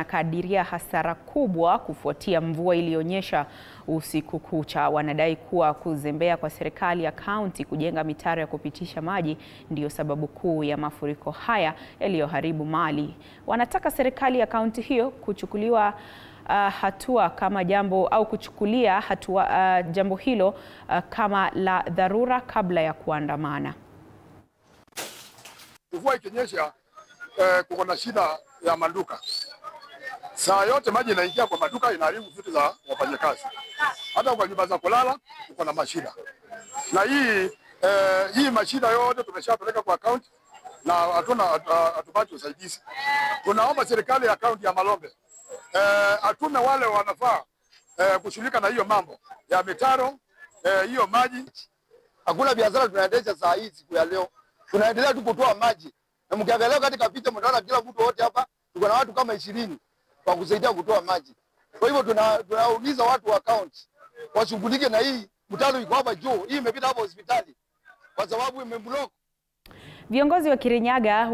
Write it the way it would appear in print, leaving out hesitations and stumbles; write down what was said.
wanakadiria hasara kubwa kufuatia mvua iliyonyesha usiku kucha. Wanadai kuwa kuzembea kwa serikali ya kaunti kujenga mitaro ya kupitisha maji ndiyo sababu kuu ya mafuriko haya yaliyoharibu mali. Wanataka serikali ya kaunti hiyo kuchukuliwa hatua kama jambo hilo kama la dharura kabla ya kuandamana. Mvua ikinyesha kuko na shida ya maduka. Saa yote maji inaingia kwa maduka, inaharibu vitu za wafanyakazi. Hata kwa nyumba za kulala kuko na mashida. Na hii mashida yote tumeshapeleka kwa kaunti na hatupati usaidizi. Tunaomba serikali ya kaunti ya Malombe atume wale wanafaa kushughulika na hiyo mambo ya mitaro, hiyo maji. Hakuna biashara tunaendesha saa hii siku ya leo. Tunaendelea tu kutoa maji. Na mkiangalia katika picha mtaona kila mtu wote hapa tuko na watu kama 20 kwa kusaidia kutoa maji. Kwa hivyo tunauliza watu wa kaunti washughulike na hii mtaro iko hapa juu. Hii imepita hapa hospitali kwa sababu imeblock. Viongozi wa Kirinyaga